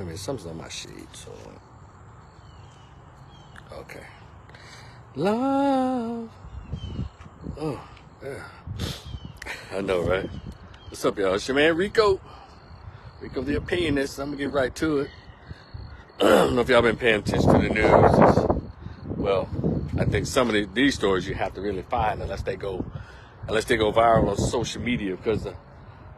Wait a minute, something's on my sheet. So, okay. Love. Oh, yeah. I know, right? What's up, y'all? It's your man Rico. Rico the Opinionist. I'm gonna get right to it. I don't know if y'all been paying attention to the news. Well, I think some of these stories you have to really find unless they go viral on social media, because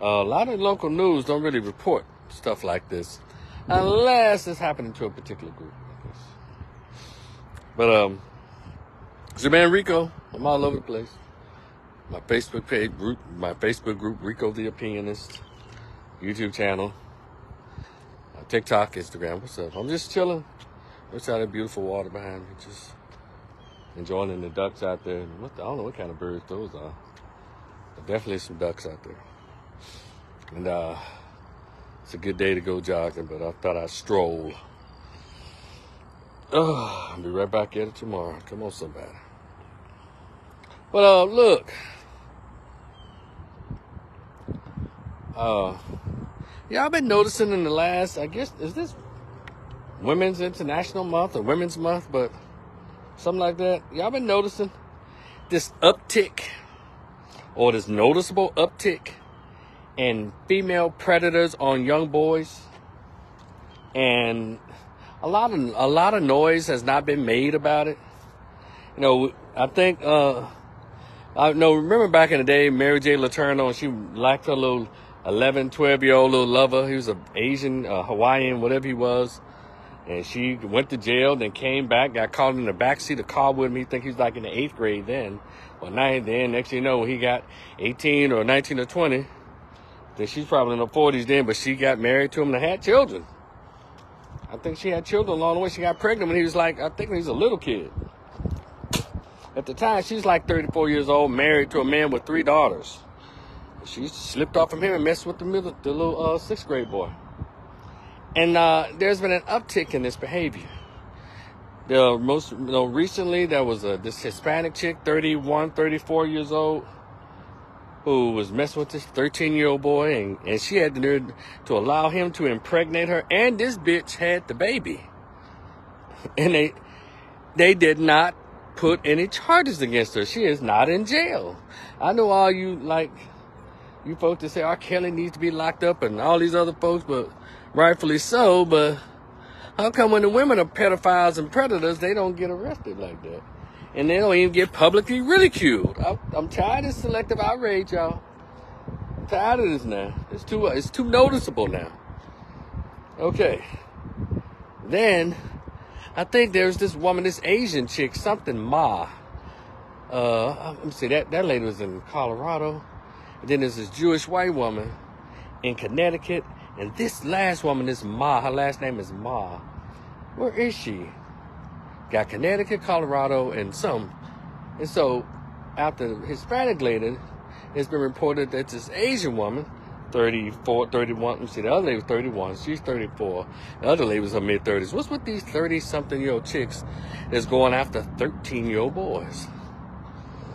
a lot of local news don't really report stuff like this unless it's happening to a particular group. But it's your man Rico. I'm all over the place. My Facebook group, Rico the Opinionist, YouTube channel, TikTok, Instagram. What's up? I'm just chilling. There's all that beautiful water behind me, just enjoying the ducks out there. I don't know what kind of birds those are. But definitely some ducks out there. And it's a good day to go jogging, but I thought I'd stroll. I'll be right back at it tomorrow. Come on, somebody. Well, look. Y'all been noticing in the last, I guess, is this Women's International Month or Women's Month, but something like that. Y'all been noticing this uptick, or this noticeable uptick in female predators on young boys, and a lot of noise has not been made about it. You know, I think remember back in the day, Mary J. Letourneau, she liked her little 11, 12-year-old little lover. He was an Asian, Hawaiian, whatever he was. And she went to jail, then came back, got caught in the backseat of the car with me. I think he was like in the 8th grade then, or 9th then. Next thing you know, when he got 18 or 19 or 20, then she's probably in her 40s then, but she got married to him and had children. I think she had children along the way. She got pregnant when he was like, I think when he was a little kid. At the time, she's like 34 years old, married to a man with 3 daughters. She slipped off from him and messed with the little 6th grade boy. And there's been an uptick in this behavior. Recently, there was this Hispanic chick, 31, 34 years old, who was messing with this 13-year-old boy, and she had the nerve to allow him to impregnate her, and this bitch had the baby. And they did not put any charges against her. She is not in jail. I know all you folks that say R. Kelly needs to be locked up and all these other folks, but rightfully so, but how come when the women are pedophiles and predators, they don't get arrested like that? And they don't even get publicly ridiculed. I'm tired of selective outrage, y'all. I'm tired of this now. It's too noticeable now. Okay. Then, I think there's this woman, this Asian chick, something Ma. Let me see, that lady was in Colorado. And then there's this Jewish white woman in Connecticut. And this last woman is Ma. Her last name is Ma. Where is she? Got Connecticut, Colorado, and some. And so, after the Hispanic lady, it's been reported that this Asian woman, 34, 31, let me see, the other lady was 31, she's 34. The other lady was her mid-30s. What's with these 30-something-year-old chicks that's going after 13-year-old boys?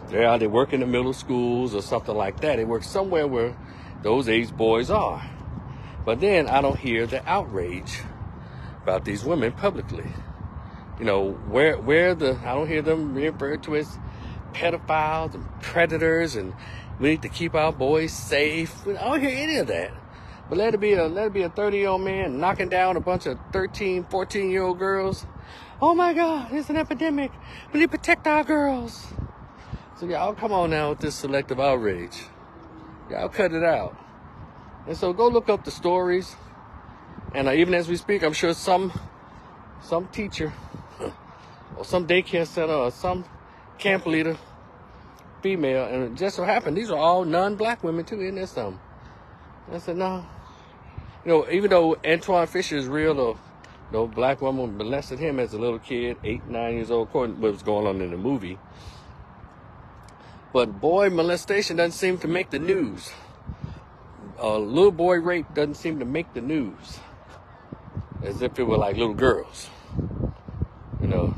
They're out there working in middle schools or something like that. They work somewhere where those age boys are. But then I don't hear the outrage about these women publicly. You know, I don't hear them referred to as pedophiles and predators, and we need to keep our boys safe. I don't hear any of that. But let it be a 30-year-old man knocking down a bunch of 13, 14-year-old girls. Oh my God, it's an epidemic. We need to protect our girls. So y'all come on now with this selective outrage. Y'all cut it out. And so go look up the stories. And even as we speak, I'm sure some teacher or some daycare center or some camp leader, female, and it just so happened these are all non-black women too, isn't there something? I said, no. You know, even though Antoine Fisher is real, or no black woman molested him as a little kid, 8, 9 years old, according to what was going on in the movie. But boy molestation doesn't seem to make the news. Little boy rape doesn't seem to make the news. As if it were like little girls. You know.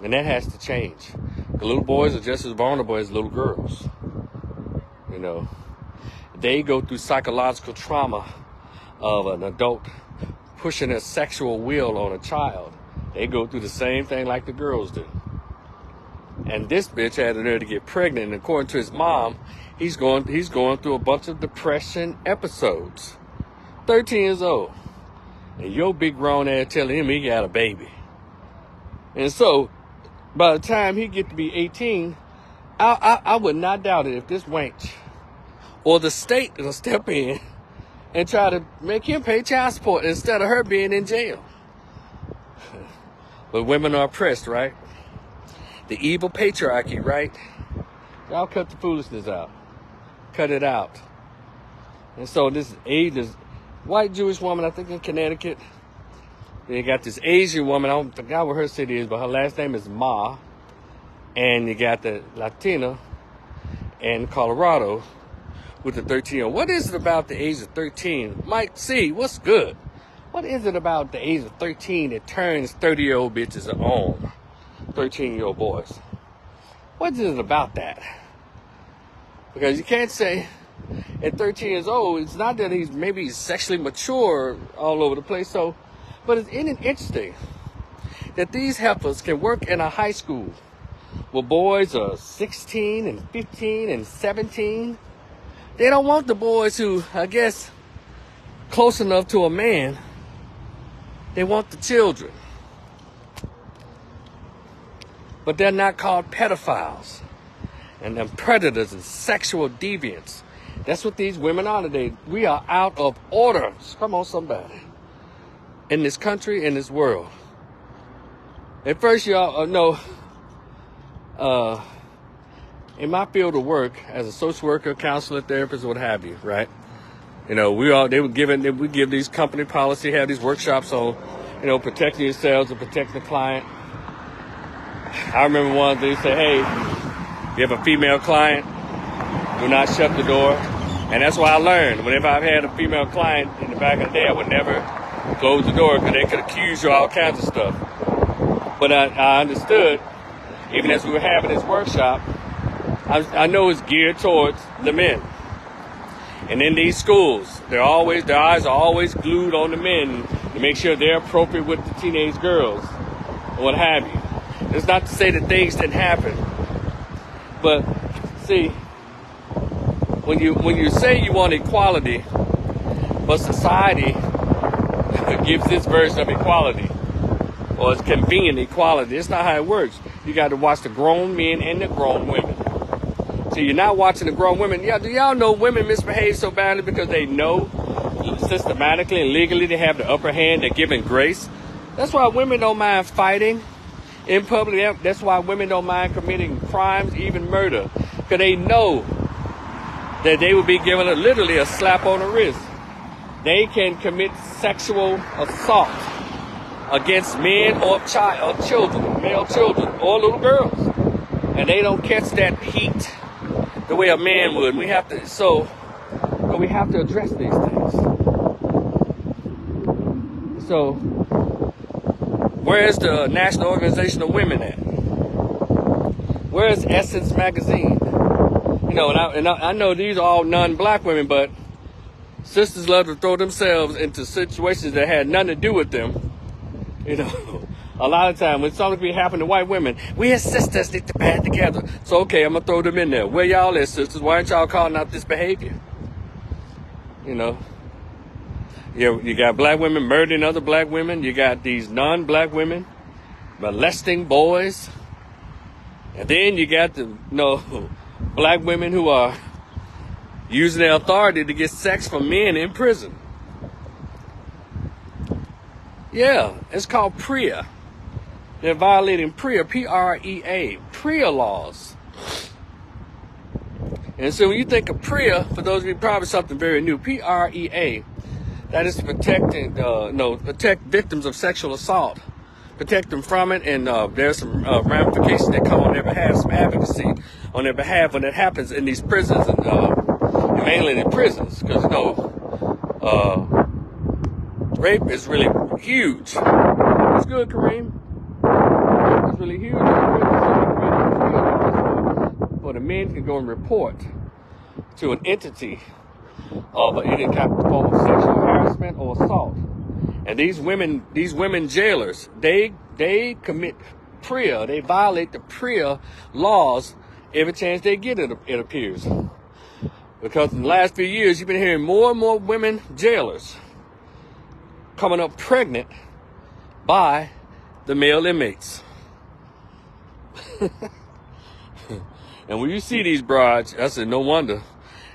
And that has to change. The little boys are just as vulnerable as little girls. You know. They go through psychological trauma of an adult pushing a sexual will on a child. They go through the same thing like the girls do. And this bitch had the nerve to get pregnant. And according to his mom, he's going through a bunch of depression episodes. 13 years old. And your big grown ass telling him he got a baby. And so, by the time he get to be 18, I would not doubt it if this wench or the state will step in and try to make him pay child support instead of her being in jail. But women are oppressed, right? The evil patriarchy, right? Y'all cut the foolishness out. Cut it out. And so this white Jewish woman, I think in Connecticut. Then you got this Asian woman, I don't forget what her city is, but her last name is Ma. And you got the Latina in Colorado with the 13-year-old. What is it about the age of 13? Mike C, what's good? What is it about the age of 13 that turns 30-year-old bitches on 13-year-old boys? What is it about that? Because you can't say at 13 years old, it's not that he's maybe sexually mature all over the place. So, but isn't it interesting that these heifers can work in a high school where boys are 16 and 15 and 17? They don't want the boys who, I guess, close enough to a man. They want the children. But they're not called pedophiles and them predators and sexual deviants. That's what these women are today. We are out of order. Come on, somebody. In this country, in this world. At first, y'all know, in my field of work, as a social worker, counselor, therapist, what have you, right? You know, we give these company policy, have these workshops on, you know, protecting yourselves and protecting the client. I remember one, they say, hey, if you have a female client, do not shut the door. And that's why I learned. Whenever I've had a female client in the back of the day, I would never close the door because they could accuse you of all kinds of stuff. But I understood, even as we were having this workshop, I know it's geared towards the men. And in these schools, their eyes are always glued on the men to make sure they're appropriate with the teenage girls or what have you. It's not to say that things didn't happen, but see, when you say you want equality, but society gives this version of equality, or it's convenient equality, it's not how it works. You got to watch the grown men and the grown women. So you're not watching the grown women. Yeah, do y'all know women misbehave so badly because they know systematically and legally they have the upper hand, they're given grace? That's why women don't mind fighting in public. That's why women don't mind committing crimes, even murder, because they know that they will be given literally a slap on the wrist. They can commit sexual assault against men or children, male children or little girls, and they don't catch that heat the way a man would. We have to address these things. So, where's the National Organization of Women at? Where's Essence Magazine? You know, and I know these are all non-black women, but sisters love to throw themselves into situations that had nothing to do with them. You know, a lot of time when something be happening to white women, we as sisters need to band together. So, okay, I'm going to throw them in there. Where y'all at, sisters? Why aren't y'all calling out this behavior? You know, you got black women murdering other black women. You got these non-black women molesting boys. And then you got the, black women who are using their authority to get sex from men in prison. Yeah, it's called PREA. They're violating PREA, P-R-E-A, PREA laws. And so when you think of PREA, for those of you probably something very new, P-R-E-A, that is to protect victims of sexual assault, protect them from it, and there's some ramifications that come on their behalf, some advocacy on their behalf when it happens in these prisons, and mainly in prisons, because rape is really huge. It's good, Kareem. Rape is really huge in prison, so the men can go and report to an entity of any kind of form of sexual harassment or assault. And these women jailers, they commit PREA. They violate the PREA laws every chance they get, it appears. Because in the last few years, you've been hearing more and more women jailers coming up pregnant by the male inmates. And when you see these broads, I said, no wonder.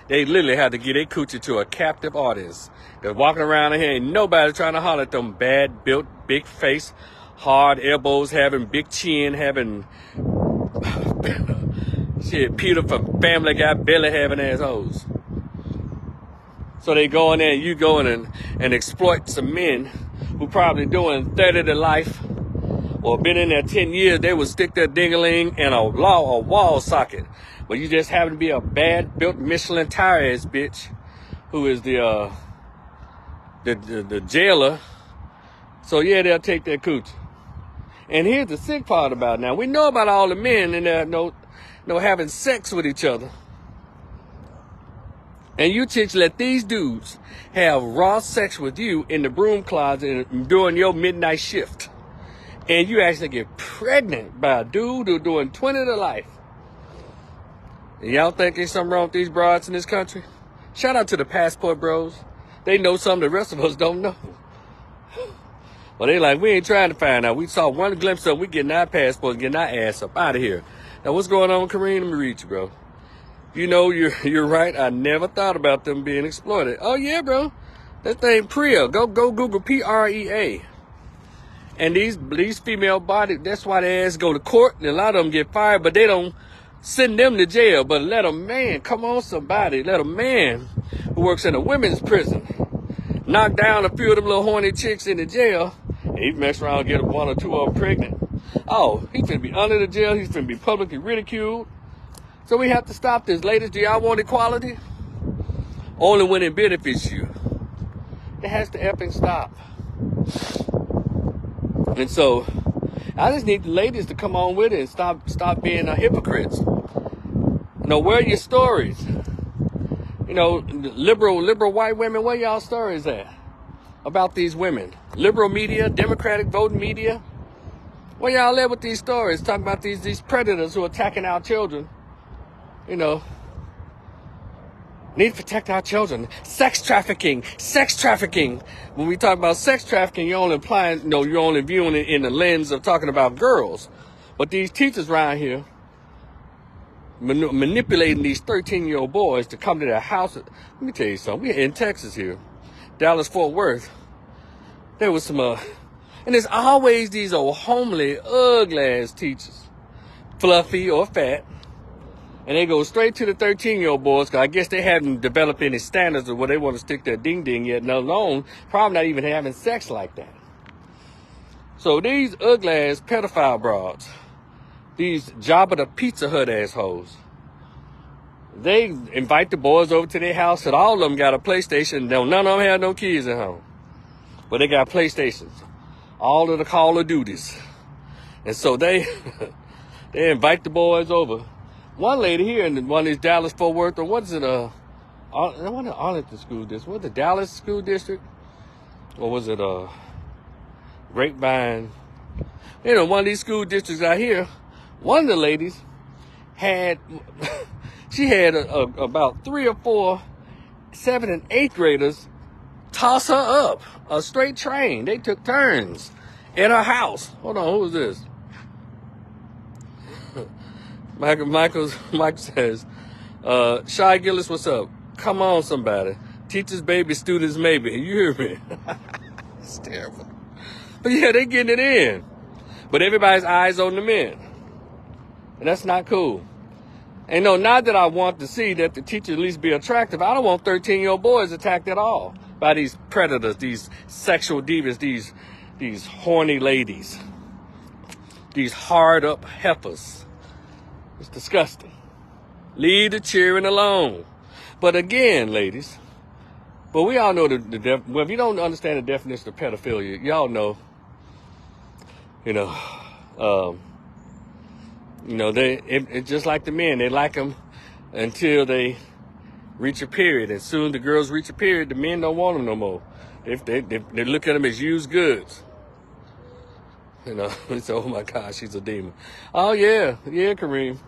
They literally had to get their coochie to a captive audience. They're walking around in here, ain't nobody trying to holler at them bad built, big face, hard elbows, having big chin, having shit, Peter from Family Guy, belly having assholes. So they go in there and you go in and exploit some men who probably doing 30 to life or been in there 10 years. They would stick their ding-a-ling in a wall socket. But you just happen to be a bad built Michelin tire ass bitch who is the jailer. So yeah, they'll take their coochie. And here's the sick part about it. Now, we know about all the men in there having sex with each other. And you chicks let these dudes have raw sex with you in the broom closet during your midnight shift. And you actually get pregnant by a dude who's doing 20 to life. And y'all think there's something wrong with these broads in this country? Shout out to the passport bros. They know something the rest of us don't know. Well, they like, we ain't trying to find out. We saw one glimpse of, we getting our passport, getting our ass up out of here. Now, what's going on, Kareem? Let me read you, bro. You know, you're right. I never thought about them being exploited. Oh, yeah, bro. That thing PREA. Go Google PREA. And these female bodies, that's why their ass go to court. And a lot of them get fired, but they don't send them to jail. But let a man, come on, somebody. Let a man who works in a women's prison knock down a few of them little horny chicks in the jail. And he mess around and get one or two of them pregnant. Oh, he's finna be under the jail. He's finna be publicly ridiculed. So we have to stop this. Ladies, do y'all want equality? Only when it benefits you. It has to effing stop. And so, I just need the ladies to come on with it and stop being hypocrites. You know, where are your stories? You know, liberal white women, where y'all stories at? About these women. Liberal media, Democratic voting media. Where y'all at with these stories? Talking about these predators who are attacking our children. You know, need to protect our children. Sex trafficking. When we talk about sex trafficking, you're only you're only viewing it in the lens of talking about girls. But these teachers around here manipulating these 13-year-old boys to come to their house. Let me tell you something. We're in Texas here, Dallas, Fort Worth. There was some, and there's always these old homely, ugly-ass teachers, fluffy or fat. And they go straight to the 13-year-old boys, because I guess they haven't developed any standards of where they want to stick their ding-ding yet, let alone probably not even having sex like that. So these ugly-ass pedophile broads, these Jabba the Pizza Hut assholes, they invite the boys over to their house, and all of them got a PlayStation. None of them have no kids at home. But they got PlayStations. All of the Call of Duties. And so they invite the boys over. One lady here in one of these Dallas Fort Worth, or what is it, Arlington School District? Was it Dallas School District? Or was it Grapevine? You know, one of these school districts out here, one of the ladies had, she had about 3 or 4 7th and 8th graders toss her up a straight train. They took turns at her house. Hold on, who is this? Michael says, Shy Gillis, what's up? Come on, somebody. Teachers, baby, students, maybe. You hear me? It's terrible. But yeah, they getting it in. But everybody's eyes on the men. And that's not cool. And no, not that I want to see that the teacher at least be attractive. I don't want 13-year-old boys attacked at all by these predators, these sexual divas, these horny ladies, these hard-up heifers. It's disgusting. Leave the cheering alone. But again, ladies, but we all know well, if you don't understand the definition of pedophilia, y'all know, it's just like the men. They like them until they reach a period. And soon the girls reach a period, the men don't want them no more. They look at them as used goods. You know, it's, oh my gosh, she's a demon. Oh yeah, Kareem.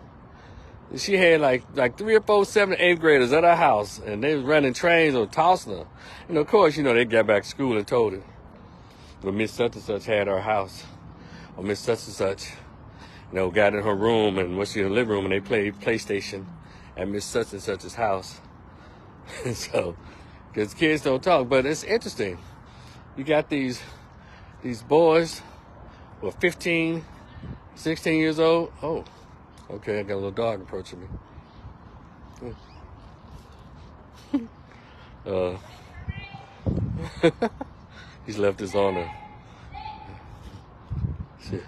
She had like 3 or 4 7th and 8th graders at her house, and they was running trains or tossing her. You know, of course, you know, they got back to school and told her. But Miss such and such had her house, or Miss such and such, you know, got in her room and was in the living room, and they played PlayStation at Miss such and such's house. So, because kids don't talk, but it's interesting. You got these boys who are 15, 16 years old. Oh, okay, I got a little dog approaching me. He's left his owner. Shit.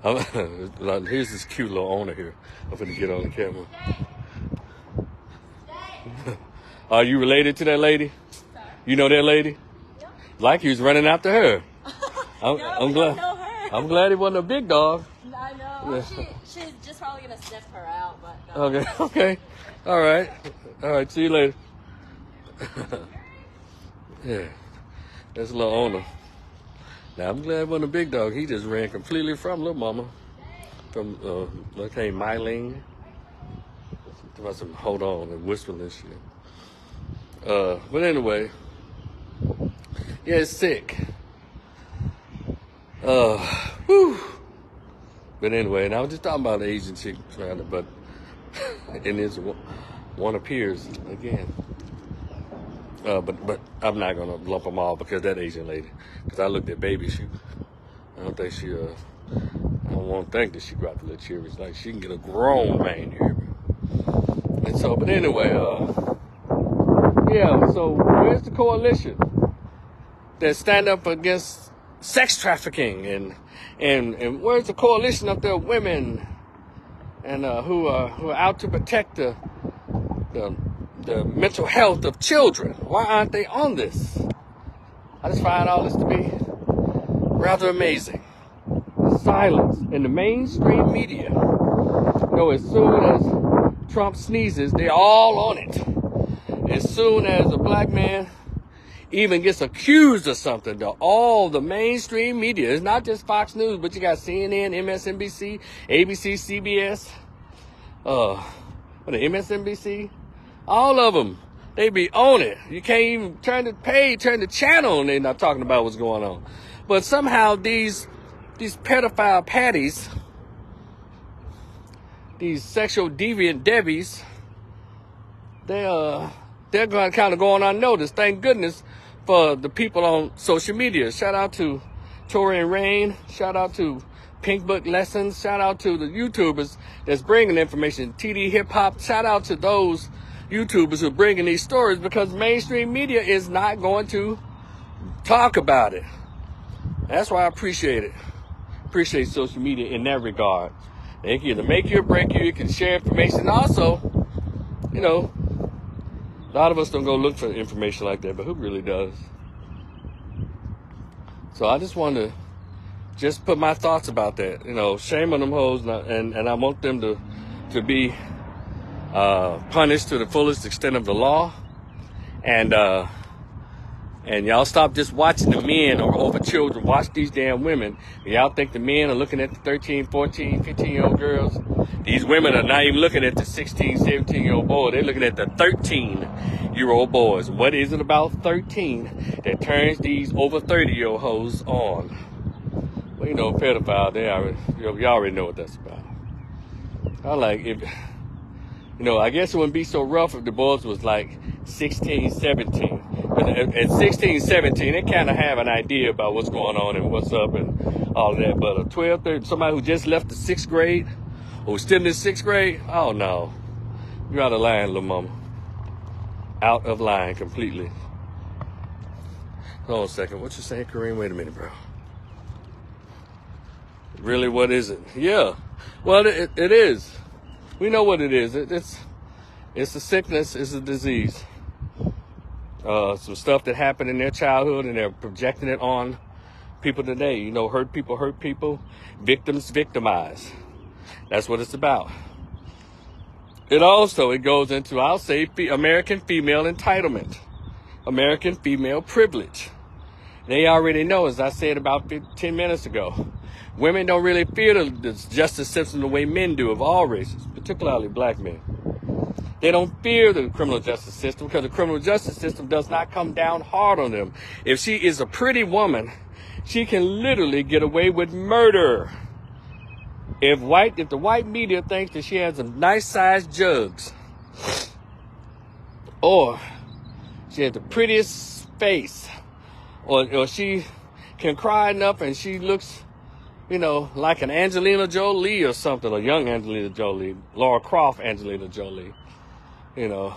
Here's this cute little owner here. I'm gonna get on the camera. Are you related to that lady? You know that lady? Yeah. Like you was running after her. I'm glad. Know her. I'm glad it wasn't a big dog. I know. Yeah. She's just probably gonna sniff her out, but no. Okay. All right. See you later. Yeah, that's a little owner. Now I'm glad it wasn't a big dog. He just ran completely from little mama, from okay, Mylene. Hold on and whispering this shit. But anyway, yeah, it's sick. Whew. But anyway, and I was just talking about the Asian chick, but and this one appears again. But I'm not gonna lump them all because that Asian lady. Because I looked at baby, I don't think she I don't want to think that she brought the little cherries. Like she can get a grown man here. And so, but anyway, yeah. So where's the coalition that stand up against sex trafficking and where's the coalition of the women and who are out to protect the mental health of children? Why aren't they on this? I just find all this to be rather amazing. Silence in the mainstream media. You know, as soon as Trump sneezes, they're all on it. As soon as a black man even gets accused of something, all the mainstream media, it's not just Fox News, but you got CNN, MSNBC, ABC, CBS, the MSNBC, all of them, they be on it. You can't even turn the channel, and they're not talking about what's going on. But somehow these pedophile patties, these sexual deviant Debbies, they're going to kind of go unnoticed. Thank goodness for the people on social media. Shout out to Tori and Rain. Shout out to Pink Book Lessons. Shout out to the YouTubers that's bringing information. TD Hip Hop. Shout out to those YouTubers who are bringing these stories, because mainstream media is not going to talk about it. That's why I appreciate it. Appreciate social media in that regard. They can either make you or break you. You can share information. Also, you know, a lot of us don't go look for information like that, but who really does? So I just want to just put my thoughts about that. You know, shame on them hoes, and I want them to be punished to the fullest extent of the law, and y'all stop just watching the men or over children. Watch these damn women. Y'all think the men are looking at the 13, 14, 15-year-old girls? These women are not even looking at the 16, 17-year-old boy. They're looking at the 13-year-old boys. What is it about 13 that turns these over 30-year-old hoes on? Well, you know, pedophile, you already know what that's about. I like it. You know, I guess it wouldn't be so rough if the boys was like 16, 17. But at 16, 17, they kind of have an idea about what's going on and what's up and all of that. But a 12, 13, somebody who just left the 6th grade, or still in the 6th grade, oh no. You're out of line, little mama. Out of line completely. Hold on a second. What you saying, Kareem? Wait a minute, bro. Really, what is it? Yeah. Well, it is. We know what it is. It's a sickness. It's a disease. Some stuff that happened in their childhood, and they're projecting it on people today. You know, hurt people. Victims victimize. That's what it's about. It goes into, I'll say, American female entitlement. American female privilege. They already know, as I said about 10 minutes ago, women don't really fear the justice system the way men do of all races, particularly black men. They don't fear the criminal justice system because the criminal justice system does not come down hard on them. If she is a pretty woman, she can literally get away with murder. If the white media thinks that she has a nice sized jugs, or she has the prettiest face, or she can cry enough and she looks, like an Angelina Jolie or something, a young Angelina Jolie, Laura Croft Angelina Jolie, looking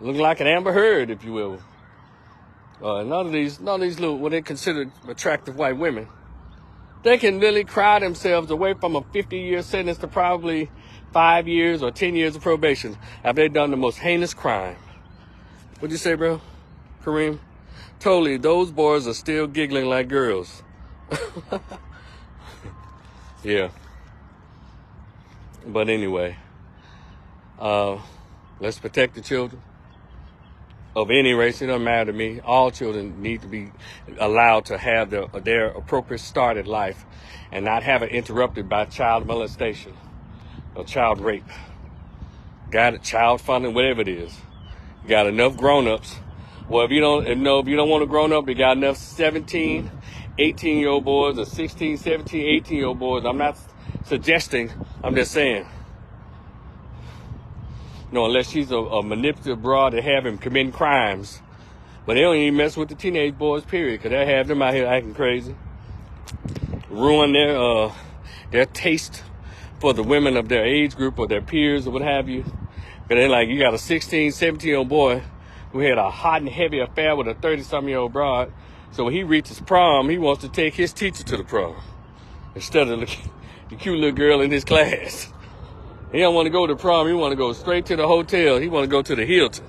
like an Amber Heard, if you will. None of these little, what they consider attractive white women, they can really cry themselves away from a 50-year sentence to probably 5 years or 10 years of probation after they've done the most heinous crime. What'd you say, bro? Kareem? Totally, those boys are still giggling like girls. Yeah. But anyway, let's protect the children of any race. It doesn't matter to me. All children need to be allowed to have their appropriate start at life and not have it interrupted by child molestation or child rape. Got it, child funding, whatever it is. You got enough grown-ups. Well, if you don't want to grown up, you got enough 17, 18-year-old boys or 16, 17, 18-year-old boys. I'm not suggesting, I'm just saying. Unless she's a manipulative broad to have him committing crimes. But they don't even mess with the teenage boys, period, because they have them out here acting crazy. Ruin their taste for the women of their age group or their peers or what have you. But they're like, you got a 16, 17-year-old boy who had a hot and heavy affair with a 30-something-year-old broad. So when he reaches prom, he wants to take his teacher to the prom instead of the cute little girl in his class. He don't want to go to prom. He want to go straight to the hotel. He want to go to the Hilton.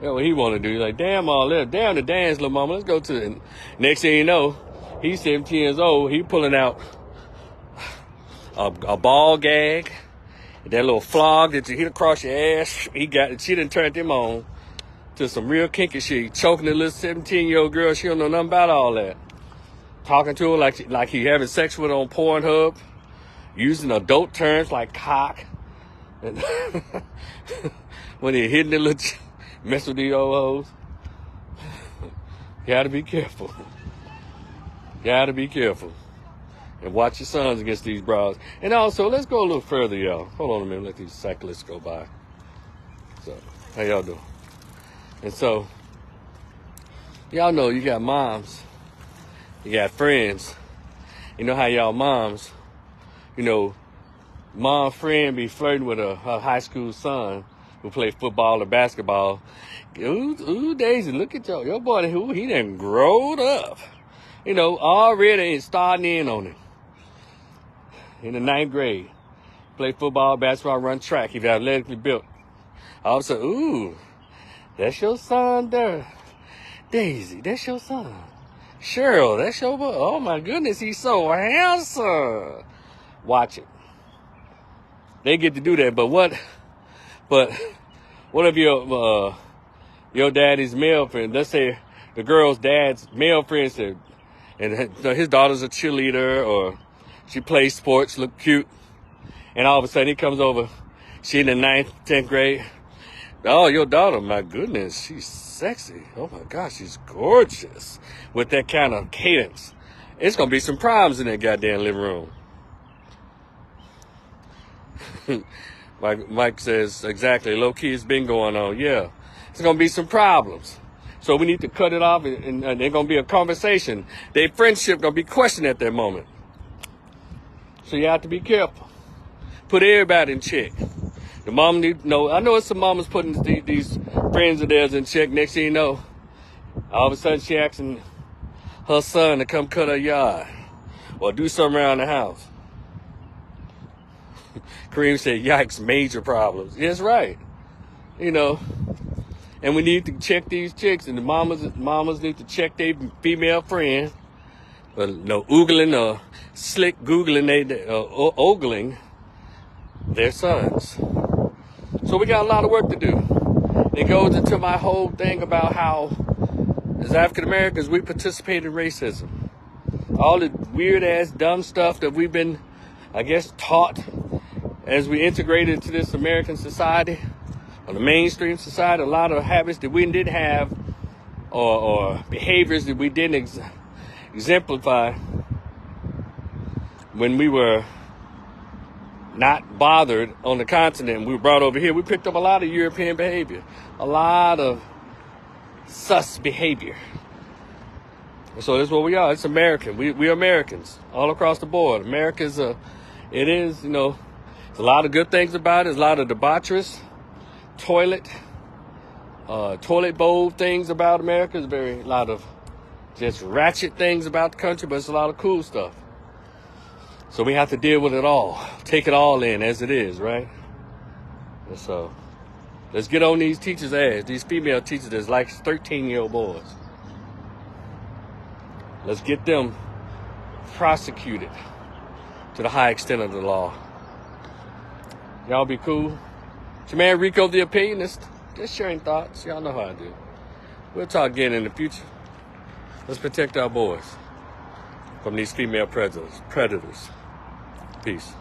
That's what he want to do. He's like, damn all that. Damn the dance, little mama. Let's go to it. Next thing you know, he's 17 years old. He pulling out a ball gag. That little flog that you hit across your ass. She done turned him on to some real kinky shit. Choking the little 17-year-old girl. She don't know nothing about all that. Talking to her like he having sex with her on Pornhub. Using adult terms like cock. And when he hitting the little mess with these old hoes. Gotta be careful. Gotta be careful. And watch your sons against these bras. And also, let's go a little further, y'all. Hold on a minute, let these cyclists go by. So, how y'all doing? And so, y'all know you got moms. You got friends. You know how y'all moms, mom friend be flirting with her high school son who play football or basketball. Ooh, Daisy, look at your boy, he done growed up. Already starting in on him. In the 9th grade. Play football, basketball, run track. He's athletically built. All of a sudden, ooh, that's your son there. Daisy, that's your son. Cheryl, that's your boy. Oh my goodness, he's so handsome. Watch it. They get to do that, but what if your daddy's male friend, let's say the girl's dad's male friend said, and his daughter's a cheerleader or she plays sports, look cute, and all of a sudden he comes over, she in the 9th, 10th grade. Oh, your daughter, my goodness, she's sexy. Oh my gosh, she's gorgeous. With that kind of cadence. It's gonna be some problems in that goddamn living room. Mike says, exactly, low-key it's been going on. Yeah, it's going to be some problems. So we need to cut it off, and there's going to be a conversation. Their friendship going to be questioned at that moment. So you have to be careful. Put everybody in check. The mom need to know. I know it's some mamas putting these friends of theirs in check. Next thing you know, all of a sudden she asking her son to come cut her yard or do something around the house. Kareem said, yikes, major problems. That's right. And we need to check these chicks, and the mamas need to check their female friend. No oogling or slick googling, ogling their sons. So we got a lot of work to do. it goes into my whole thing about how, as African Americans, we participate in racism. All the weird ass dumb stuff that we've been, I guess, taught as we integrated into this American society, or the mainstream society, a lot of habits that we didn't have, or behaviors that we didn't exemplify when we were not bothered on the continent. We were brought over here. We picked up a lot of European behavior, a lot of sus behavior. And so that's what we are. It's American. We're Americans all across the board. America's it is, you know, there's a lot of good things about it. There's a lot of debaucherous toilet bowl things about America. There's a lot of just ratchet things about the country, but it's a lot of cool stuff. So we have to deal with it all. Take it all in as it is, right? And so let's get on these teachers' ass. These female teachers that's like 13-year-old boys. Let's get them prosecuted to the high extent of the law. Y'all be cool. It's your man Rico the Opinionist. Just sharing thoughts. Y'all know how I do. We'll talk again in the future. Let's protect our boys from these female predators. Peace.